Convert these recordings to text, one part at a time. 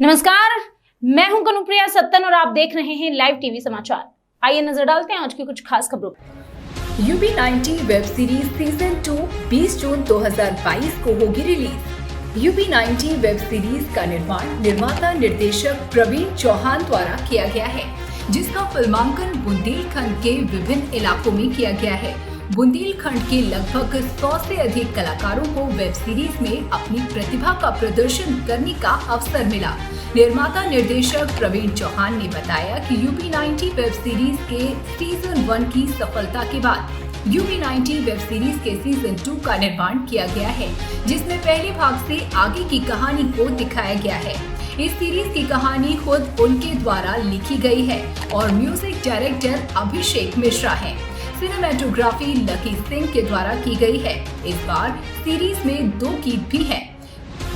नमस्कार, मैं हूं कनुप्रिया सत्तन और आप देख रहे हैं लाइव टीवी समाचार। आइए नजर डालते हैं आज की कुछ खास खबरों पर। UB90 वेब सीरीज सीजन 2 20 जून 2022 को होगी रिलीज। UB90 वेब सीरीज का निर्माण निर्माता निर्देशक प्रवीण चौहान द्वारा किया गया है, जिसका फिल्मांकन बुंदेलखंड के विभिन्न इलाकों में किया गया है। बुंदेलखंड के लगभग 100 से अधिक कलाकारों को वेब सीरीज में अपनी प्रतिभा का प्रदर्शन करने का अवसर मिला। निर्माता निर्देशक प्रवीण चौहान ने बताया कि UB90 वेब सीरीज के सीजन 1 की सफलता के बाद UB90 वेब सीरीज के सीजन 2 का निर्माण किया गया है, जिसमें पहले भाग से आगे की कहानी को दिखाया गया है। इस सीरीज की कहानी खुद उनके द्वारा लिखी गई है और म्यूजिक डायरेक्टर अभिषेक मिश्रा है। सिनेमेटोग्राफी लकी सिंह के द्वारा की गई है। इस बार सीरीज में 2 गीत भी हैं,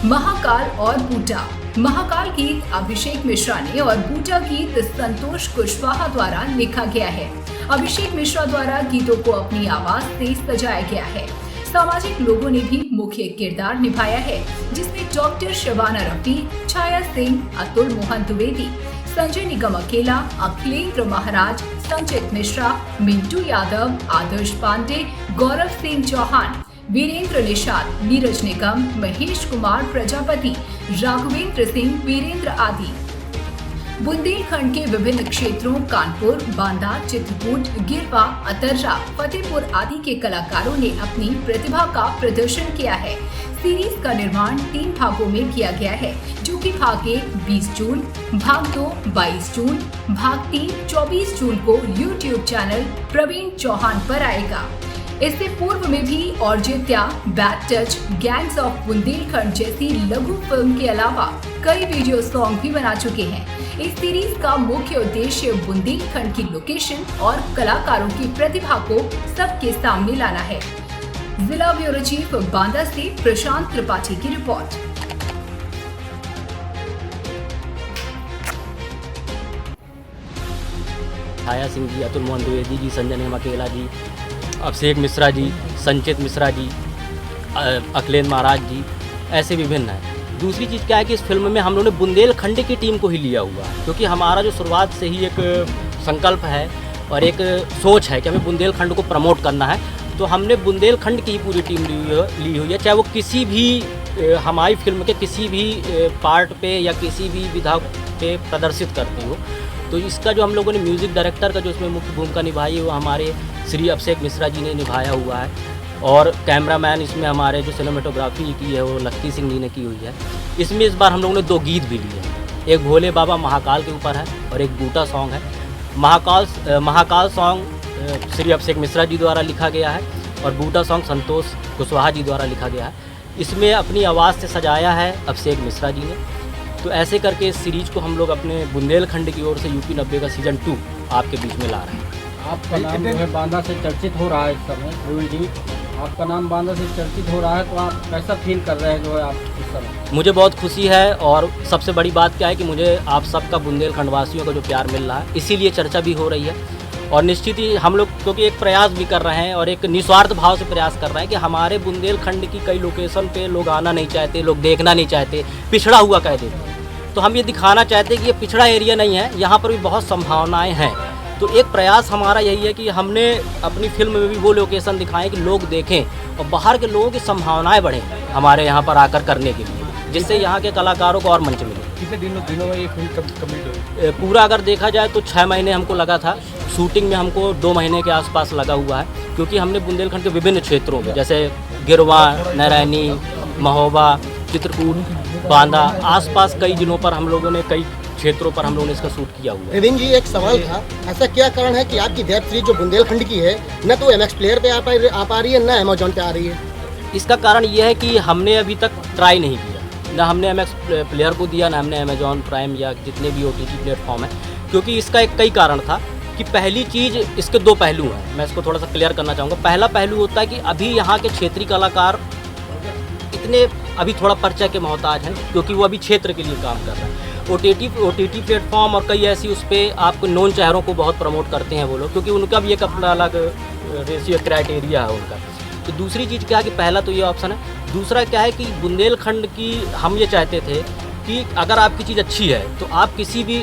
महाकाल और बूटा। महाकाल गीत अभिषेक मिश्रा ने और बूटा गीत संतोष कुशवाहा द्वारा लिखा गया है। अभिषेक मिश्रा द्वारा गीतों को अपनी आवाज से सजाया गया है। सामाजिक लोगों ने भी मुख्य किरदार निभाया है, जिसमें डॉक्टर शबाना रफी, छाया सिंह, अतुल मोहन द्विवेदी, संजय निगम अकेला, अखिलेंद्र महाराज, संचित मिश्रा, मिंटू यादव, आदर्श पांडे, गौरव सिंह चौहान, वीरेंद्र निषाद, नीरज निगम, महेश कुमार प्रजापति, राघवेंद्र सिंह, वीरेंद्र आदि बुंदेलखंड के विभिन्न क्षेत्रों कानपुर, बांदा, चित्रकूट, गिरवा, अतर्रा, फतेहपुर आदि के कलाकारों ने अपनी प्रतिभा का प्रदर्शन किया है। सीरीज का निर्माण 3 भागों में किया गया है, जो कि भाग 1 20 जून, भाग 2 22 जून, भाग 3 24 जून को YouTube चैनल प्रवीण चौहान पर आएगा। इससे पूर्व में भी औरजित्या, Bad Touch, Gangs of Bundelkhand जैसी लघु फिल्म के अलावा कई वीडियो सॉन्ग भी बना चुके हैं। इस सीरीज का मुख्य उद्देश्य बुंदेलखंड की लोकेशन और कलाकारों की प्रतिभा को सबके सामने लाना है। जिला ब्यूरो चीफ बांदा से प्रशांत त्रिपाठी की रिपोर्ट। छाया सिंह जी, अतुल मोहन द्विवेदी जी, संजय निगम अकेला जी, अभिषेक मिश्रा जी, संचित मिश्रा जी, अखिलेंद्र महाराज जी, ऐसे विभिन्न हैं। दूसरी चीज़ क्या है कि इस फिल्म में हम लोगों ने बुंदेलखंड की टीम को ही लिया हुआ है, क्योंकि हमारा जो शुरुआत से ही एक संकल्प है और एक सोच है कि हमें बुंदेलखंड को प्रमोट करना है। तो हमने बुंदेलखंड की पूरी टीम ली हुई है, चाहे वो किसी भी हमारी फिल्म के किसी भी पार्ट पे या किसी भी विधा पे प्रदर्शित करती हो। तो इसका जो हम लोगों ने म्यूज़िक डायरेक्टर का जो इसमें मुख्य भूमिका निभाई है वो हमारे श्री अभिषेक मिश्रा जी ने निभाया हुआ है, और कैमरामैन इसमें हमारे जो सिनेमेटोग्राफी की है वो लक्की सिंह जी ने की हुई है। इसमें इस बार हम लोगों ने 2 गीत भी लिए हैं, एक भोले बाबा महाकाल के ऊपर है और एक बूटा सॉन्ग है। महाकाल सॉन्ग श्री अभिषेक मिश्रा जी द्वारा लिखा गया है और बूटा सॉन्ग संतोष कुशवाहा जी द्वारा लिखा गया है। इसमें अपनी आवाज़ से सजाया है अभिषेक मिश्रा जी ने। तो ऐसे करके इस सीरीज को हम लोग अपने बुंदेलखंड की ओर से UP90 का सीजन 2 आपके बीच में ला रहे हैं। आपका नाम जो है बांदा से चर्चित हो रहा है इस समय, प्रवीण जी आपका नाम बांदा से चर्चित हो रहा है, तो आप कैसा फील कर रहे हैं जो है आप इस समय? मुझे बहुत खुशी है, और सबसे बड़ी बात क्या है कि मुझे आप सबका बुंदेलखंड वासियों का जो प्यार मिल रहा है, इसीलिए चर्चा भी हो रही है। और निश्चित ही हम लोग क्योंकि एक प्रयास भी कर रहे हैं और एक निस्वार्थ भाव से प्रयास कर रहे हैं कि हमारे बुंदेलखंड की कई लोकेशन पे लोग आना नहीं चाहते, लोग देखना नहीं चाहते, पिछड़ा हुआ कह देते हैं। तो हम ये दिखाना चाहते हैं कि ये पिछड़ा एरिया नहीं है, यहाँ पर भी बहुत संभावनाएं हैं। तो एक प्रयास हमारा यही है कि हमने अपनी फिल्म में भी वो लोकेशन दिखाएं कि लोग देखें और बाहर के लोगों की संभावनाएं बढ़ें हमारे यहाँ पर आकर करने के लिए, जिससे यहाँ के कलाकारों को और मंच मिले। कितने दिनों में ये फिल्म कम्प्लीट हुई? पूरा अगर देखा जाए तो 6 महीने हमको लगा था। शूटिंग में हमको 2 महीने के आसपास लगा हुआ है, क्योंकि हमने बुंदेलखंड के विभिन्न क्षेत्रों में जैसे गिरवा, नारायणी, महोबा, चित्रकूट, बांदा, आसपास कई जिलों पर हम लोगों ने कई क्षेत्रों पर हम लोगों ने इसका शूट किया हुआ है। प्रवीण जी, एक सवाल था, ऐसा क्या कारण है कि आपकी वेब सीरीज जो बुंदेलखंड की है न तो MX प्लेयर पे आ पा रही है, न Amazon पे आ रही है? इसका कारण यह है कि हमने अभी तक ट्राई नहीं किया, ना हमने MX प्लेयर को दिया, ना हमने Amazon प्राइम या जितने भी OTT प्लेटफॉर्म है, क्योंकि इसका एक कई कारण था कि पहली चीज़ इसके 2 पहलू हैं। मैं इसको थोड़ा सा क्लियर करना चाहूँगा। पहला पहलू होता है कि अभी यहाँ के क्षेत्रीय कलाकार इतने अभी थोड़ा परिचय के मोहताज हैं, क्योंकि वो अभी क्षेत्र के लिए काम कर रहे हैं। OTT प्लेटफॉर्म और कई ऐसी उस पर आपको नॉन चेहरों को बहुत प्रमोट करते हैं वो लोग, क्योंकि उनका भी एक अपना अलग रेशियो क्राइटेरिया है उनका। तो दूसरी चीज़ क्या है कि पहला तो ये ऑप्शन है। दूसरा क्या है कि बुंदेलखंड की हम ये चाहते थे कि कि अगर आपकी चीज़ अच्छी है तो आप किसी भी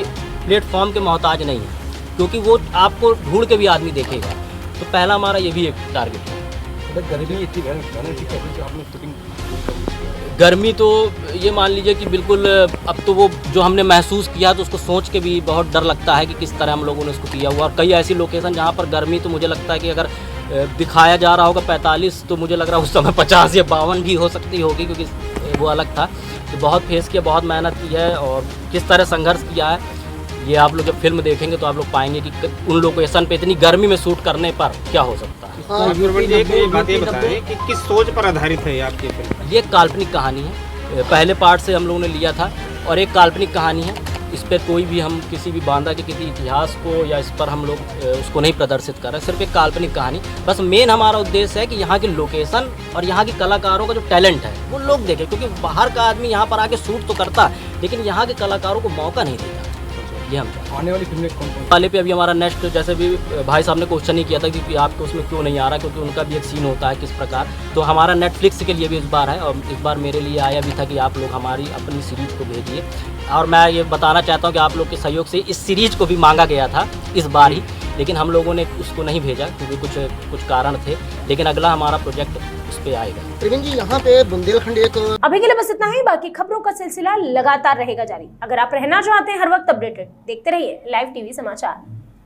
प्लेटफॉर्म के मोहताज नहीं हैं, क्योंकि वो आपको ढूंढ के भी आदमी देखेगा। तो पहला हमारा ये भी एक टारगेट है। गर्मी इतनी भयानक कैसे जो आपने शूटिंग, गर्मी तो ये मान लीजिए कि बिल्कुल अब तो वो जो हमने महसूस किया तो उसको सोच के भी बहुत डर लगता है कि किस तरह हम लोगों ने उसको किया हुआ। और कई ऐसी लोकेशन जहाँ पर गर्मी तो मुझे लगता है कि अगर दिखाया जा रहा होगा 45, तो मुझे लग रहा है उस समय 50 या 52 भी हो सकती होगी, क्योंकि वो अलग था। तो बहुत फेस किया, बहुत मेहनत की है और किस तरह संघर्ष किया है, ये आप लोग जब फिल्म देखेंगे तो आप लोग पाएंगे कि उन लोकेशन पे इतनी गर्मी में शूट करने पर क्या हो सकता है। एक बात ये बताएं कि किस सोच पर आधारित है आपकी फिल्म? ये एक काल्पनिक कहानी है, पहले पार्ट से हम लोगों ने लिया था और एक काल्पनिक कहानी है। इस पर कोई भी हम किसी भी बांदा के किसी इतिहास को या इस पर हम लोग उसको नहीं प्रदर्शित कर रहे, सिर्फ एक काल्पनिक कहानी। बस मेन हमारा उद्देश्य है कि यहाँ की लोकेशन और यहाँ की कलाकारों का जो टैलेंट है वो लोग देखें, क्योंकि बाहर का आदमी यहाँ पर आके शूट तो करता है लेकिन यहाँ के कलाकारों को मौका नहीं देता। ये हम आने वाली फिल्में कौन वाले पे अभी हमारा नेक्स्ट, जैसे भी भाई साहब ने क्वेश्चन ही किया था कि आपको उसमें क्यों नहीं आ रहा, क्योंकि उनका भी एक सीन होता है किस प्रकार। तो हमारा नेटफ्लिक्स के लिए भी इस बार है और इस बार मेरे लिए आया भी था कि आप लोग हमारी अपनी सीरीज को भेजिए। और मैं ये बताना चाहता हूँ कि आप लोग के सहयोग से इस सीरीज को भी मांगा गया था इस बार ही, लेकिन हम लोगों ने उसको नहीं भेजा क्योंकि कुछ कारण थे। लेकिन अगला हमारा प्रोजेक्ट उस पर आएगा। प्रवीण जी, यहाँ पे बुंदेलखंड एक अभी के लिए बस इतना ही। बाकी खबरों का सिलसिला लगातार रहेगा जारी। अगर आप रहना चाहते हैं हर वक्त अपडेटेड, देखते रहिए लाइव टीवी समाचार।